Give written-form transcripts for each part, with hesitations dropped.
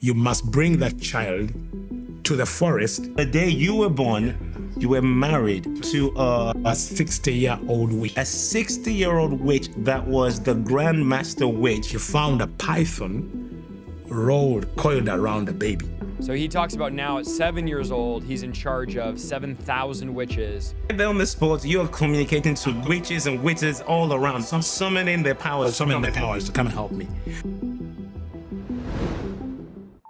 You must bring that child to the forest. The day you were born, you were married to A 60-year-old witch. a 60-year-old witch that was the grandmaster witch. She found a python coiled around the baby. So he talks about now at 7 years old, he's in charge of 7,000 witches. There on the spot, you're communicating to witches and wizards all around, summoning their powers. Summon the powers to come and help me.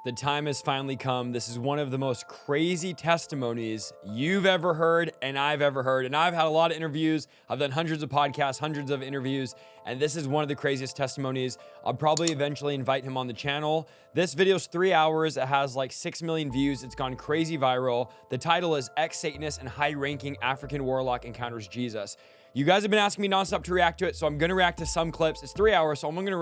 The time has finally come. This is one of the most crazy testimonies you've ever heard and I've ever heard. And I've had a lot of interviews. I've done hundreds of podcasts, hundreds of interviews, and this is one of the craziest testimonies. I'll probably eventually invite him on the channel. This video's 3 hours. It has like 6 million views. It's gone crazy viral. The title is Ex-Satanist and High-Ranking African Warlock Encounters Jesus. You guys have been asking me nonstop to react to it, so I'm gonna react to some clips. It's 3 hours, so I'm gonna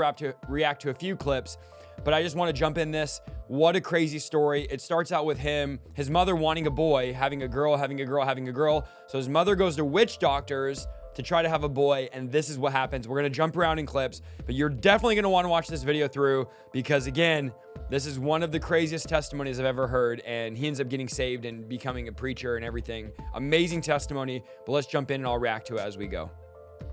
react to a few clips. But I just want to jump in this. What a crazy story. It starts out with his mother wanting a boy, having a girl. So his mother goes to witch doctors to try to have a boy, and this is what happens. We're going to jump around in clips, but you're definitely going to want to watch this video through because, again, this is one of the craziest testimonies I've ever heard, and he ends up getting saved and becoming a preacher and everything. Amazing testimony, but let's jump in and I'll react to it as we go.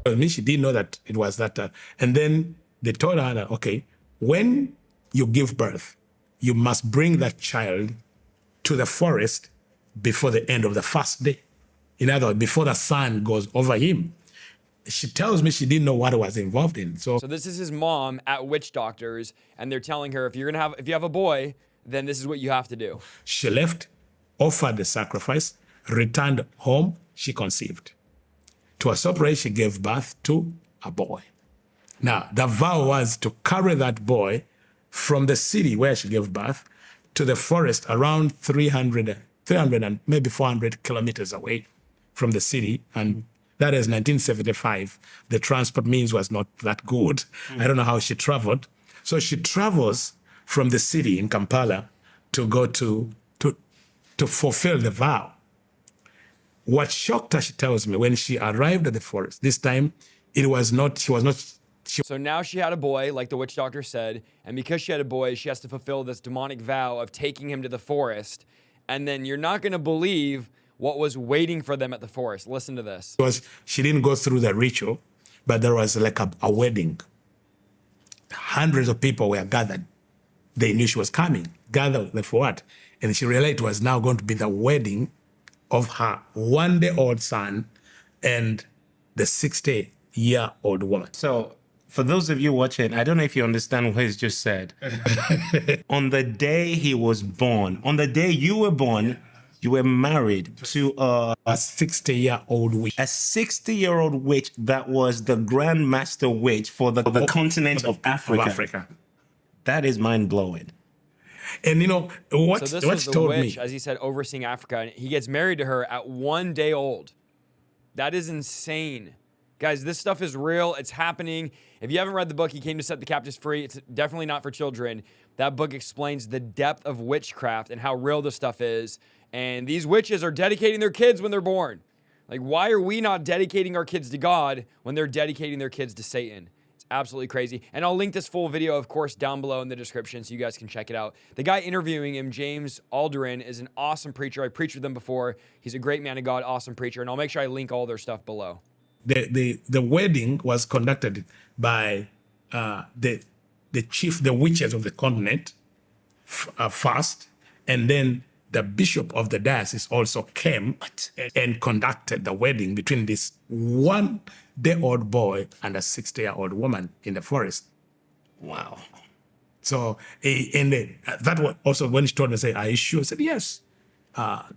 She didn't know that it was that. And then they told her that, okay, when you give birth, you must bring that child to the forest before the end of the first day. In other words, before the sun goes over him. She tells me she didn't know what was involved in. So this is his mom at witch doctors, and they're telling her if you have a boy, then this is what you have to do. She left, offered the sacrifice, returned home, she conceived. To her surprise, she gave birth to a boy. Now, the vow was to carry that boy from the city where she gave birth to the forest around 300 and maybe 400 kilometers away from the city. And that is 1975. The transport means was not that good. I don't know how she traveled. So she travels from the city in Kampala to go to fulfill the vow. What shocked her, she tells me, when she arrived at the forest, this time she was not. So now she had a boy, like the witch doctor said, and because she had a boy, she has to fulfill this demonic vow of taking him to the forest. And then you're not going to believe what was waiting for them at the forest. Listen to this. She didn't go through the ritual, but there was like a wedding. Hundreds of people were gathered. They knew she was coming. Gathered for what? And she realized it was now going to be the wedding of her one-day-old son and the 60-year-old woman. So, for those of you watching, I don't know if you understand what he's just said. On the day he was born, on the day you were born, you were married to a 60-year-old witch. A 60-year-old witch that was the grandmaster witch for the continent of Africa. That is mind-blowing. And you know, what so this was the told witch, me, as he said, overseeing Africa, and he gets married to her at 1 day old. That is insane. Guys, this stuff is real. It's happening. If you haven't read the book, He Came to Set the Captives Free, it's definitely not for children. That book explains the depth of witchcraft and how real this stuff is. And these witches are dedicating their kids when they're born. Like, why are we not dedicating our kids to God when they're dedicating their kids to Satan? It's absolutely crazy. And I'll link this full video, of course, down below in the description so you guys can check it out. The guy interviewing him, James Aldirin, is an awesome preacher. I preached with him before. He's a great man of God, awesome preacher. And I'll make sure I link all their stuff below. the wedding was conducted by the witches of the continent first, and then the bishop of the diocese also came and conducted the wedding between this one-day-old boy and a 60-year-old woman in the forest. Wow. So, that was also when she told me, "Say, are you sure?" I said, "Yes."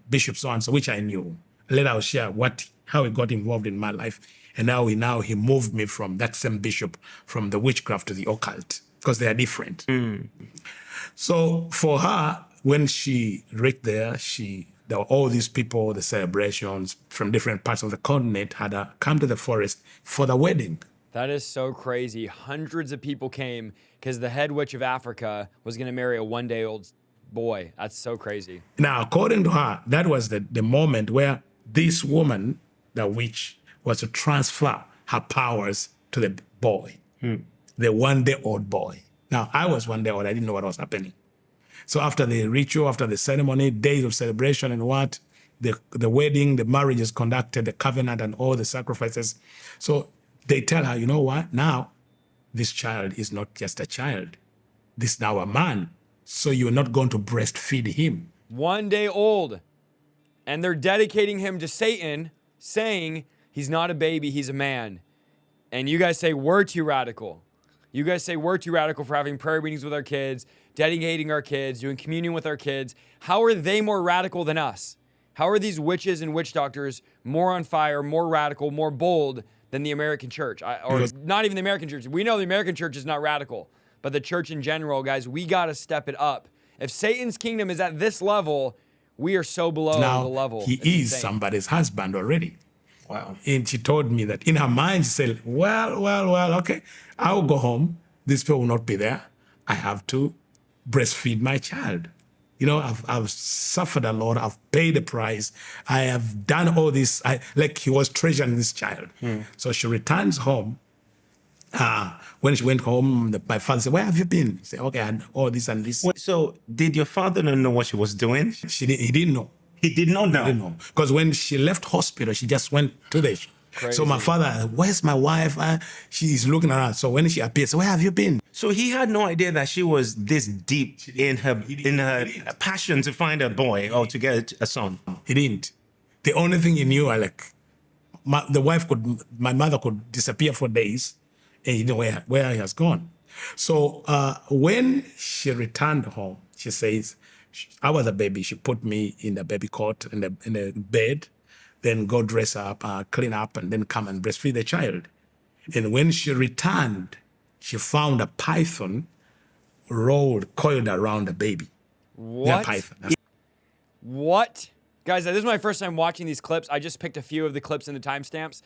Bishop so-and-so, which I knew. Later I'll share how he got involved in my life. And now he moved me from that same bishop, from the witchcraft to the occult, because they are different. So for her, when she reached there were all these people, the celebrations from different parts of the continent had come to the forest for the wedding. That is so crazy. Hundreds of people came because the head witch of Africa was going to marry a one-day-old boy. That's so crazy. Now, according to her, that was the moment where this woman, the witch, was to transfer her powers to the boy, the one-day-old boy. Now, I was 1 day old. I didn't know what was happening. So after the ritual, after the ceremony, days of celebration and what, the wedding, the marriage is conducted, the covenant and all the sacrifices. So they tell her, you know what? Now, this child is not just a child. This is now a man. So you're not going to breastfeed him. 1 day old. And they're dedicating him to Satan, saying he's not a baby, he's a man. And you guys say we're too radical. You guys say we're too radical for having prayer meetings with our kids, dedicating our kids, doing communion with our kids. How are they more radical than us? How are these witches and witch doctors more on fire, more radical, more bold than the American church? Or not even the American church. We know the American church is not radical, but the church in general, guys, we got to step it up. If Satan's kingdom is at this level, we are so below the level. He is somebody's husband already. Wow. And she told me that in her mind, she said, well, okay, I'll go home. These people will not be there. I have to breastfeed my child. You know, I've suffered a lot. I've paid the price. I have done all this. Like he was treasuring this child. So she returns home. When she went home, my father said, where have you been? She said, okay, I had all this and this. Wait, so did your father not know what she was doing? He didn't know. He did not know. I didn't know. Because when she left hospital, she just went to the... Crazy. So my father, where's my wife? She's looking around. So when she appears, where have you been? So he had no idea that she was this deep in her passion to find a boy or to get a son. He didn't. The only thing he knew, my mother could disappear for days and he didn't know where he has gone. So when she returned home, she says, I was a baby. She put me in the baby cot in the bed, then go dress up, clean up, and then come and breastfeed the child. And when she returned, she found a python coiled around the baby. What? The python. What? Guys, this is my first time watching these clips. I just picked a few of the clips in the timestamps.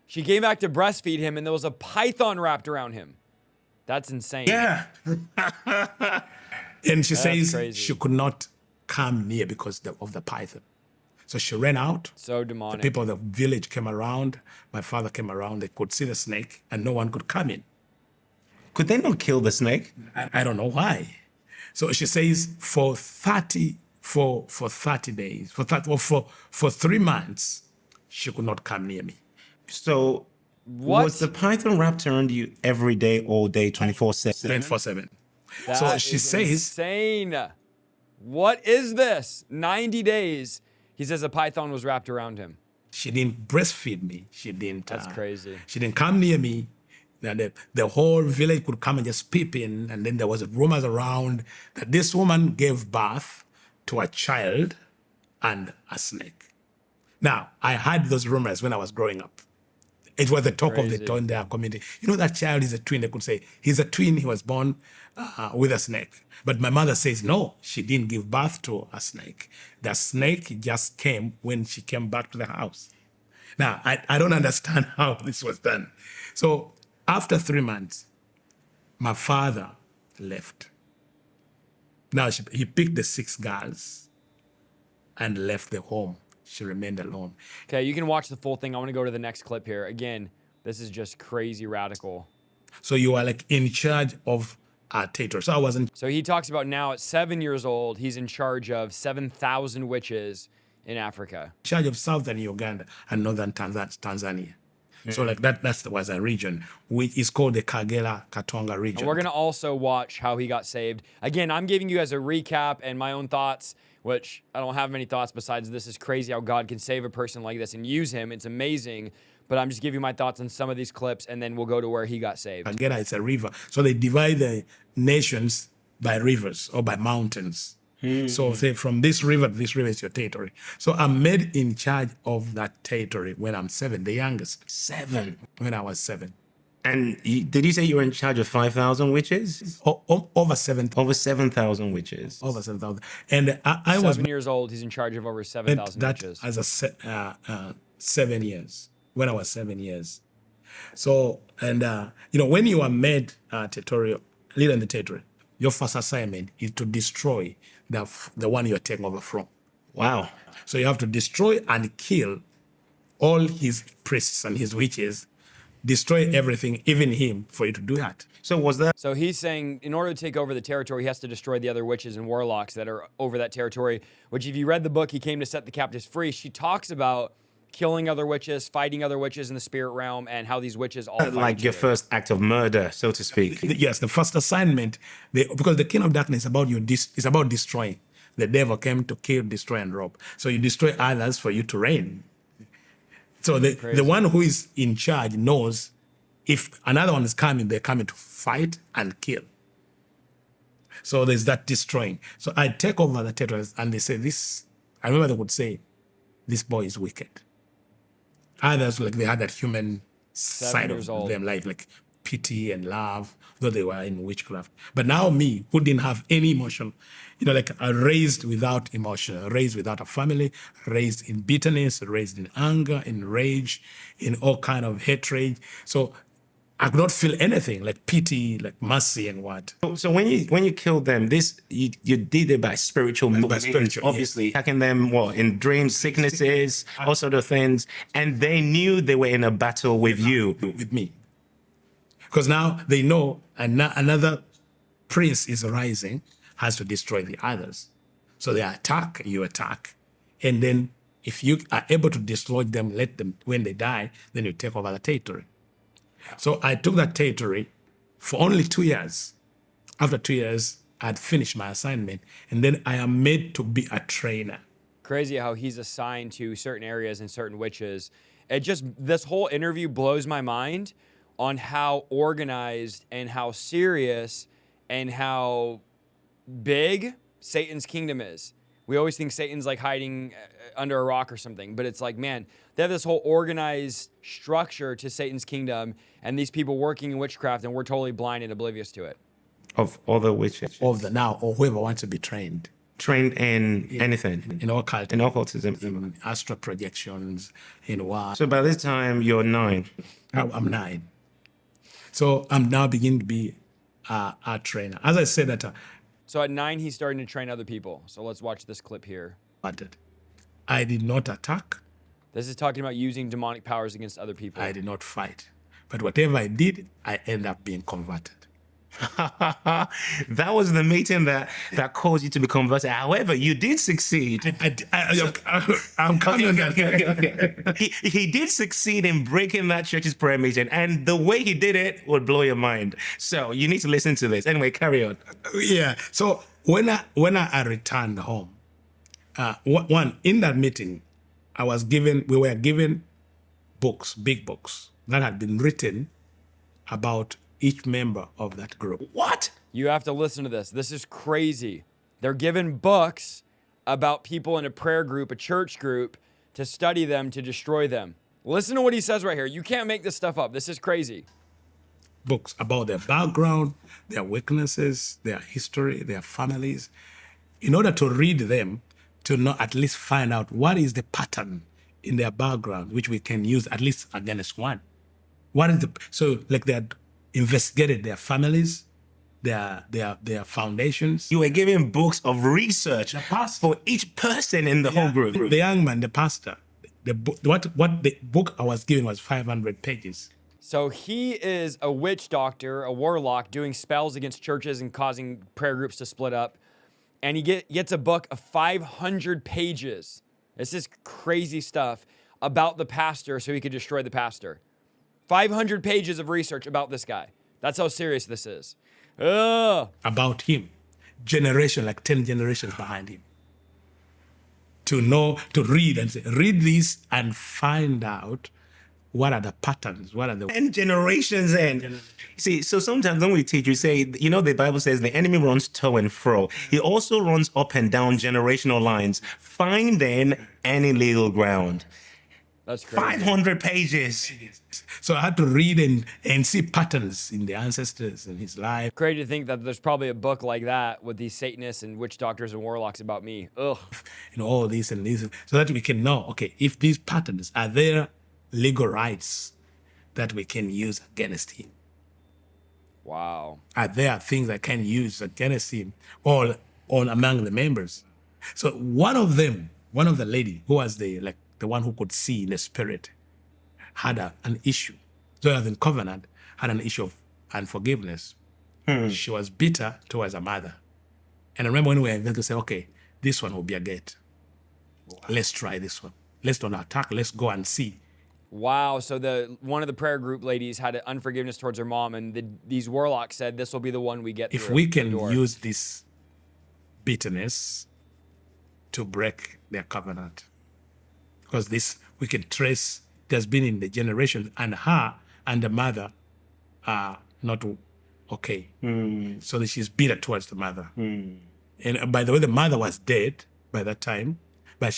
She came back to breastfeed him, and there was a python wrapped around him. That's insane. Yeah. And she says crazy. she could not come near because of the python. So she ran out. So demonic. The people of the village came around. My father came around. They could see the snake, and no one could come in. Could they not kill the snake? I don't know why. So she says for 30 days, for 3 months, she could not come near me. So What? was the python wrapped around you every day, all day, 24/7? 24/7. That So she is says, insane. What is this? 90 days. He says a python was wrapped around him. she didn't breastfeed me. She didn't. That's crazy. She didn't come near me. The whole village could come and just peep in, and then there was rumors around that this woman gave birth to a child and a snake. Now, I heard those rumors when I was growing up. It was the talk of the town in their community. You know, that child is a twin. They could say, he's a twin, he was born with a snake. But my mother says, no, she didn't give birth to a snake. The snake just came when she came back to the house. Now, I don't understand how this was done. So after 3 months, my father left. Now, he picked the 6 girls and left the home. She remained alone. Okay, you can watch the full thing. I want to go to the next clip here. Again, this is just crazy radical. So you are like in charge of our territory. So I wasn't. So he talks about now at 7 years old, he's in charge of 7,000 witches in Africa. In charge of southern Uganda and northern Tanzania. So like that was a region, which is called the Kagera-Katonga region. And we're going to also watch how he got saved. Again, I'm giving you guys a recap and my own thoughts, which I don't have many thoughts besides this is crazy how God can save a person like this and use him. It's amazing. But I'm just giving you my thoughts on some of these clips, and then we'll go to where he got saved. Kagera is a river. So they divide the nations by rivers or by mountains. So say from this river to this river is your territory. So I'm made in charge of that territory when I'm 7, the youngest. 7. When I was 7. And did you say you were in charge of 5,000 witches? Over 7,000. Over 7,000 witches. Over 7,000. And I was 7 years old, he's in charge of over 7,000 that witches. as a 7 years, when I was 7 years. So, and when you are made territorial, leader in the territory, your first assignment is to destroy the one you're taking over from. Wow. So you have to destroy and kill all his priests and his witches destroy everything, even him, for you to do that. So was that So he's saying in order to take over the territory, he has to destroy the other witches and warlocks that are over that territory, which if you read the book, He Came to Set the Captives Free, she talks about killing other witches, fighting other witches in the spirit realm, and how these witches all fight like each your other. first act of murder, so to speak? Yes, the first assignment, because the kingdom of darkness is about destroying. The devil came to kill, destroy, and rob. So you destroy others for you to reign. So the one who is in charge knows if another one is coming, they're coming to fight and kill. So there's that destroying. So I take over the territories, and they say this. I remember they would say, "This boy is wicked." Others, like, they had that human side of years old. them, like pity and love, though they were in witchcraft. But now me, who didn't have any emotion, like raised without emotion, raised without a family, raised in bitterness, raised in anger, in rage, in all kind of hatred. So I could not feel anything like pity, like mercy, and what. So when you killed them, you did it by spiritual means, spiritual, obviously attacking them in dreams, sicknesses, all sort of things, and they knew they were in a battle with you. With me. Because now they know another prince is rising, has to destroy the others. So they attack, you attack. And then if you are able to destroy them, let them, when they die, then you take over the territory. So I took that territory for only 2 years. After 2 years, I had finished my assignment. And then I am made to be a trainer. Crazy how he's assigned to certain areas and certain witches. This whole interview blows my mind on how organized and how serious and how big Satan's kingdom is. We always think Satan's like hiding under a rock or something, but it's like, man, they have this whole organized structure to Satan's kingdom and these people working in witchcraft, and we're totally blind and oblivious to it. Of other witches. Or whoever wants to be trained. Trained in anything. In occultism. In occultism. In astral projections, in what. So by this time, you're 9. I'm 9. So I'm now beginning to be a trainer. As I said that, So at 9, he's starting to train other people. So let's watch this clip here. I did not attack. This is talking about using demonic powers against other people. I did not fight. But whatever I did, I ended up being converted. That was the meeting that caused you to be converted. However, you did succeed. I'm coming on that. Okay. He did succeed in breaking that church's prayer meeting, and the way he did it would blow your mind. So you need to listen to this. Anyway, carry on. Yeah. So when I returned home, in that meeting, we were given books, big books that had been written about each member of that group. What? You have to listen to this. This is crazy. They're given books about people in a prayer group, a church group, to study them, to destroy them. Listen to what he says right here. You can't make this stuff up. This is crazy. Books about their background, their weaknesses, their history, their families, in order to read them, to not at least find out what is the pattern in their background, which we can use at least against one. So like they had investigated their families, their foundations. You were given books of research for each person in the whole group. The young man, the pastor, the book I was given was 500 pages. So he is a witch doctor, a warlock, doing spells against churches and causing prayer groups to split up. And he gets a book of 500 pages. This is crazy stuff about the pastor so he could destroy the pastor. 500 pages of research about this guy. That's how serious this is. Ugh. About him. Like 10 generations behind him. To know, to read and say, read this and find out what are the patterns, what are the... 10 generations in. See, so sometimes when we teach, we say, the Bible says the enemy runs to and fro. He also runs up and down generational lines, finding any legal ground. That's crazy. 500 pages. So I had to read and see patterns in the ancestors in his life. Crazy to think that there's probably a book like that with these Satanists and witch doctors and warlocks about me. Ugh. All this and this, so that we can know, okay, if these patterns are there, legal rights that we can use against him. Wow. Are there things I can use against him or among the members? So one of the lady who was the one who could see in the spirit, had an issue. though in covenant, had an issue of unforgiveness. She was bitter towards her mother. And I remember when we were going to say, okay, this one will be a gate. Let's try this one. Let's don't attack. Let's go and see. Wow. So one of the prayer group ladies had unforgiveness towards her mom, and these warlocks said this will be the one we get If through we the can door. use this bitterness to break their covenant, because this we can trace, it has been in the generation, and her and the mother are not okay. So that she's bitter towards the mother. And by the way, the mother was dead by that time, but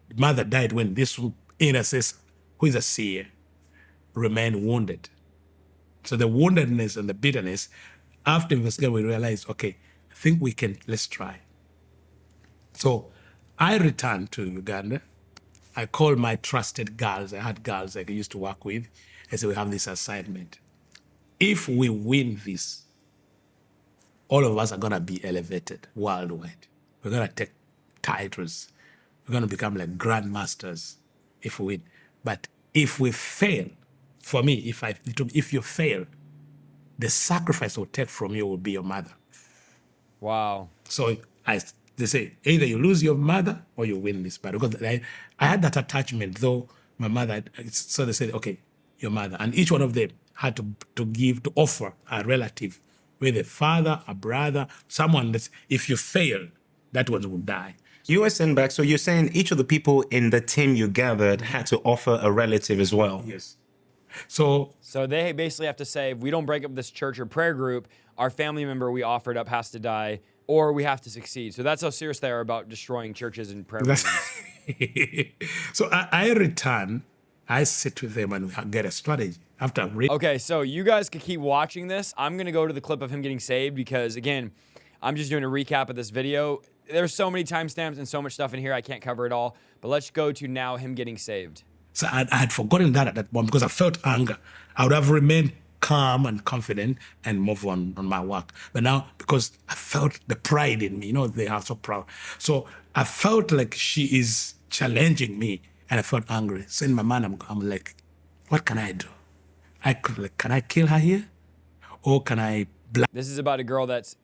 the mother died when this intercessor, who is a seer, remained wounded. So the woundedness and the bitterness, after investigating, we realized, okay, I think let's try. So I returned to Uganda. I called my trusted girls. I had girls I used to work with. I said, we have this assignment. If we win this, all of us are going to be elevated worldwide. We're going to take titles. We're going to become like grandmasters if we win. But if we fail, for me, if you fail, the sacrifice we'll take from you will be your mother. Wow. So they say, either you lose your mother or you win this battle. Because I had that attachment, though my mother, so they said, okay, your mother. And each one of them had to offer a relative, with a father, a brother, someone that if you fail, that one will die. You were sent back, so you're saying each of the people in the team you gathered had to offer a relative as well? Yes. So they basically have to say, if we don't break up this church or prayer group, our family member we offered up has to die, or we have to succeed. So that's how serious they are about destroying churches and prayer meetings. So I return, I sit with them and get a strategy. After I'm Okay, so you guys can keep watching this. I'm going to go to the clip of him getting saved because, again, I'm just doing a recap of this video. There's so many timestamps and so much stuff in here, I can't cover it all. But let's go to now him getting saved. So I had forgotten that at that moment because I felt anger. I would have remained calm and confident and move on my work. But now, because I felt the pride in me, they are so proud. So I felt like she is challenging me, and I felt angry. So in my mind, I'm like, what can I do? Can I kill her here? Or can I This is about a girl that's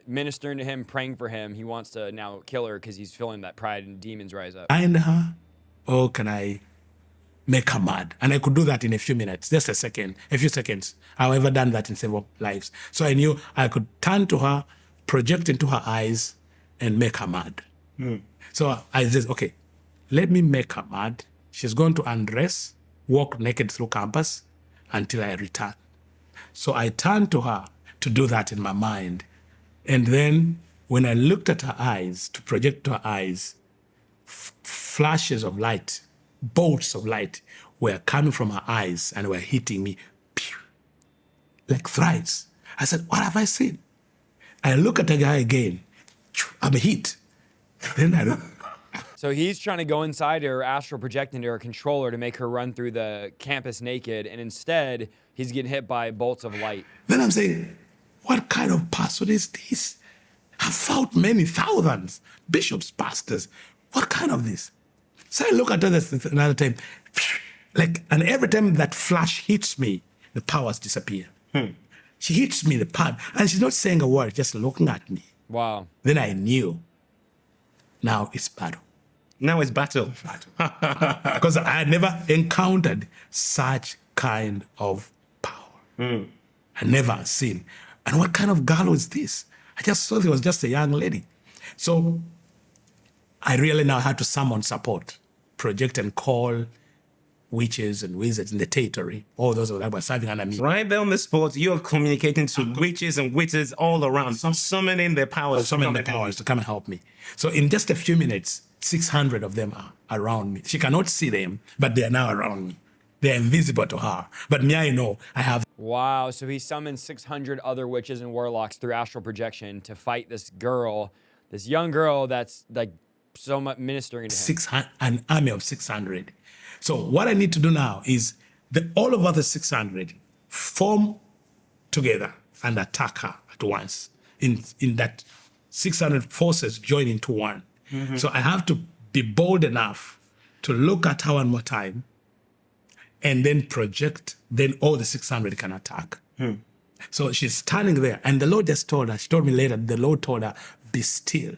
ministering to him, praying for him. He wants to now kill her because he's feeling that pride and demons rise up. blind her? Or can I make her mad? And I could do that in a few minutes, just a few seconds. I've ever done that in several lives. So I knew I could turn to her, project into her eyes, and make her mad. So I said, okay, let me make her mad. She's going to undress, walk naked through campus until I return. So I turned to her to do that in my mind. And then when I looked at her eyes, to project to her eyes, flashes of light, bolts of light were coming from her eyes and were hitting me like thrice. I said, what have I seen? I look at the guy again. I'm hit. Then I don't. So he's trying to go inside her, astral project into her controller to make her run through the campus naked, and instead he's getting hit by bolts of light. Then I'm saying, what kind of person is this? I've found many thousands, bishops, pastors. What kind of this? So I look at this another time, and every time that flash hits me, the powers disappear. She hits me, the power, and she's not saying a word, just looking at me. Wow. Then I knew, now it's battle. Now it's battle. Because I had never encountered such kind of power. I never seen. And what kind of girl was this? I just thought it was just a young lady. So I really now had to summon support, project and call witches and wizards in the territory, all those that were serving under me. Right there on the spot, you're communicating to witches and wizards all around, summoning their powers. Summoning the powers to come and help me. So in just a few minutes, 600 of them are around me. She cannot see them, but they are now around me. They are invisible to her. But me, I know I have. Wow. So he summoned 600 other witches and warlocks through astral projection to fight this girl, this young girl that's like so much ministering to him. An army of 600. So what I need to do now is all of the 600 form together and attack her at once. In that 600 forces join into one. So I have to be bold enough to look at her one more time and then project, then all the 600 can attack. So she's standing there, and the Lord just told her, she told me later, the Lord told her, be still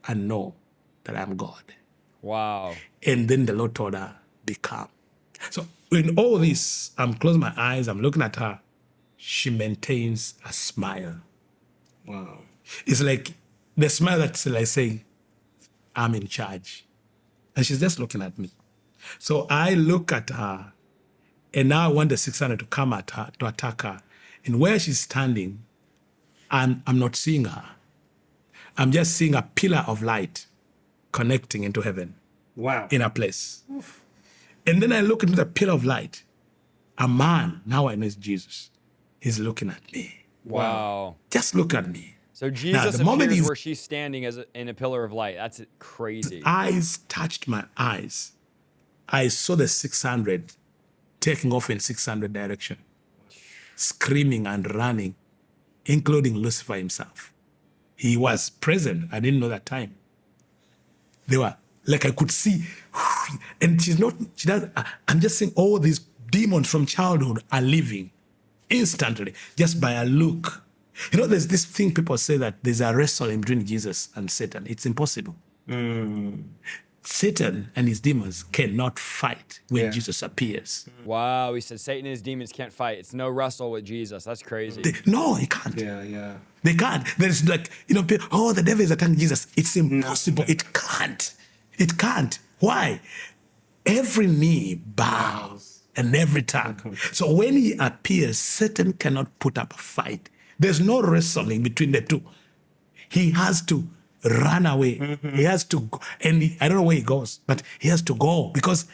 and know that I'm God. Wow. And then the Lord told her, be calm. So in all this, I'm closing my eyes, I'm looking at her. She maintains a smile. Wow. It's like the smile that's like saying, I'm in charge. And she's just looking at me. So I look at her, and now I want the 600 to come at her, to attack her. And where she's standing, I'm not seeing her. I'm just seeing a pillar of light connecting into heaven. Wow. In a place. And then I look into the pillar of light. A man, now I know it's Jesus, he's looking at me. Wow. Just look at me. So Jesus the moment appears where she's standing in a pillar of light. That's crazy. Eyes touched my eyes. I saw the 600 taking off in 600 direction, screaming and running, including Lucifer himself. He was present. I didn't know that time. They were, like I could see, and I'm just saying all these demons from childhood are leaving instantly just by a look. You know, there's this thing people say that there's a wrestling between Jesus and Satan. It's impossible. Satan and his demons cannot fight when Jesus appears. Wow. He said Satan and his demons can't fight. It's no wrestle with Jesus. That's crazy. No, he can't. Yeah. They can't. There's like, people, the devil is attacking Jesus. It's impossible. No. It can't. It can't. Why? Every knee bows and every tongue. So when he appears, Satan cannot put up a fight. There's no wrestling between the two. He has to run away. He has to go. And I don't know where he goes, but he has to go because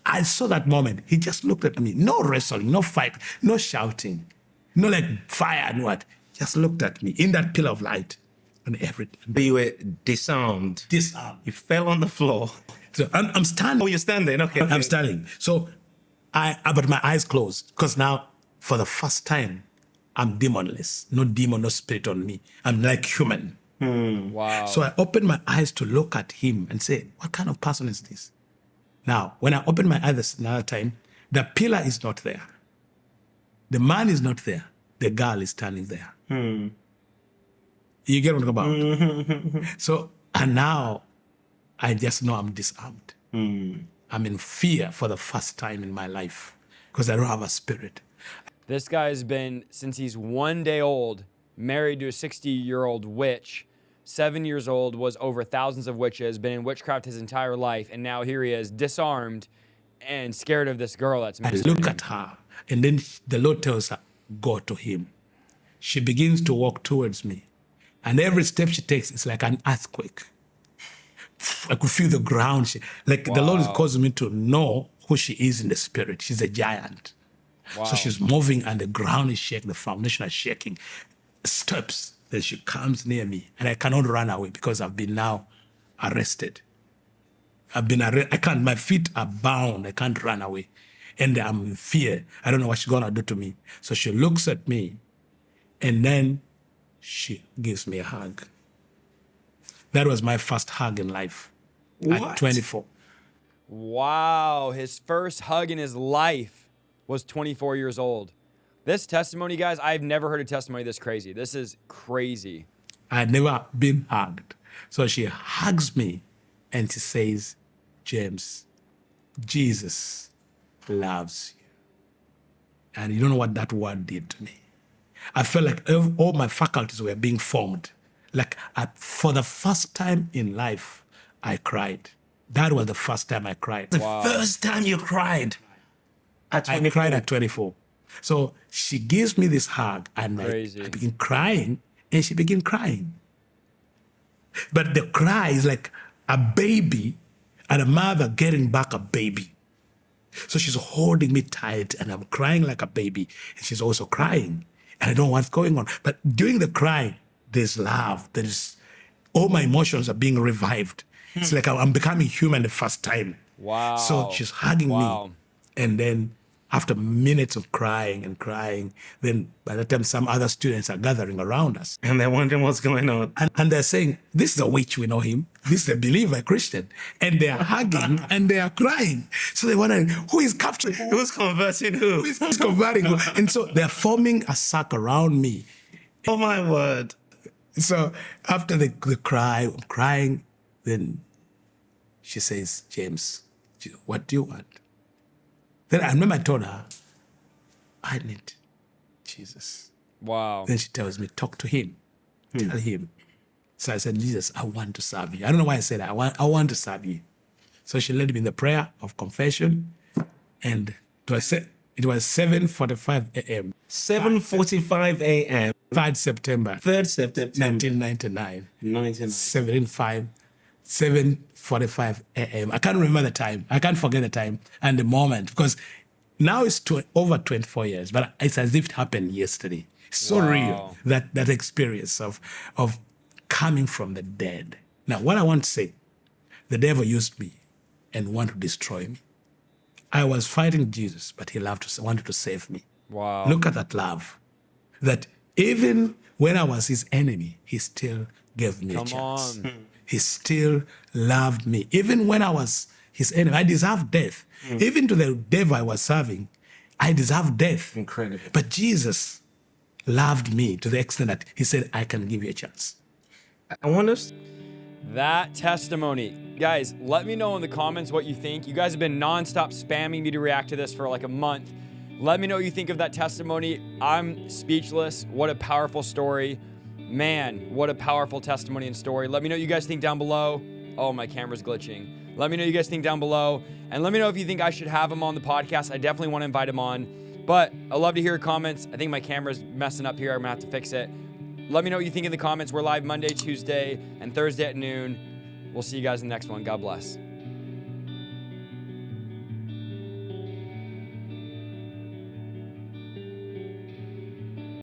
I saw that moment. He just looked at me. No wrestling, no fight, no shouting, no like fire and what. Just looked at me in that pillar of light and everything. But you were disarmed. Disarmed. You fell on the floor. So I'm standing. Oh, you're standing. Okay. I'm standing. So but my eyes closed because now for the first time, I'm demonless. No demon, no spirit on me. I'm like human. Wow. So I opened my eyes to look at him and say, what kind of person is this? Now, when I opened my eyes another time, the pillar is not there. The man is not there. The girl is standing there. You get what I'm talking about? So, and now I just know I'm disarmed. I'm in fear for the first time in my life because I don't have a spirit. This guy's been, since he's 1 day old, married to a 60-year-old witch, 7 years old, was over thousands of witches, been in witchcraft his entire life, and now here he is, disarmed and scared of this girl that's missing. I look at her, and then the Lord tells her, go to him. She begins to walk towards me, and every step she takes is like an earthquake. I could feel the ground. The Lord is causing me to know who she is in the spirit. She's a giant. Wow. So she's moving and the ground is shaking, the foundation is shaking. Steps, then she comes near me and I cannot run away because I've been now arrested. I can't, my feet are bound, I can't run away. And I'm in fear. I don't know what she's gonna do to me. So she looks at me and then she gives me a hug. That was my first hug in life at 24. Wow, his first hug in his life was 24 years old. This testimony, guys, I've never heard a testimony this crazy. This is crazy. I had never been hugged. So she hugs me and she says, James, Jesus loves you. And you don't know what that word did to me. I felt like all my faculties were being formed. For the first time in life, I cried. That was the first time I cried. The first time you cried? I cried at 24. So she gives me this hug and I begin crying and she began crying. But the cry is like a baby and a mother getting back a baby. So she's holding me tight and I'm crying like a baby and she's also crying and I don't know what's going on. But during the cry, there's love. All my emotions are being revived. It's like I'm becoming human the first time. Wow. So she's hugging me and then After minutes of crying and crying, then by the time some other students are gathering around us, And they're wondering what's going on. and they're saying, this is a witch, we know him. This is a believer, Christian. And they are hugging and they are crying. So they're wondering, who is capturing? Who's converting who? Who is converting? And so they're forming a circle around me. Oh my word. So after the cry, I'm crying, then she says, James, what do you want? Then I remember I told her, I need Jesus. Wow. Then she tells me, talk to him. Tell him. So I said, Jesus, I want to serve you. I don't know why I said that. I want to serve you. So she led me in the prayer of confession. And it was 7:45 a.m. 7:45 a.m. 3rd September 3rd September 1999. 1999. 7:45 a.m. I can't remember the time. I can't forget the time and the moment, because now it's over 24 years, but it's as if it happened yesterday. It's so real, that experience of coming from the dead. Now, what I want to say, the devil used me and wanted to destroy me. I was fighting Jesus, but he wanted to save me. Wow. Look at that love. That even when I was his enemy, he still gave me a chance. on. He still loved me. Even when I was his enemy, I deserved death. Even to the devil I was serving, I deserved death. Incredible. But Jesus loved me to the extent that he said, I can give you a chance. I want us. That testimony. Guys, let me know in the comments what you think. You guys have been nonstop spamming me to react to this for like a month. Let me know what you think of that testimony. I'm speechless. What a powerful story. Man, what a powerful testimony and story. Let me know what you guys think down below. Oh, my camera's glitching. Let me know what you guys think down below. And let me know if you think I should have him on the podcast. I definitely want to invite him on. But I love to hear your comments. I think my camera's messing up here. I'm going to have to fix it. Let me know what you think in the comments. We're live Monday, Tuesday, and Thursday at noon. We'll see you guys in the next one. God bless.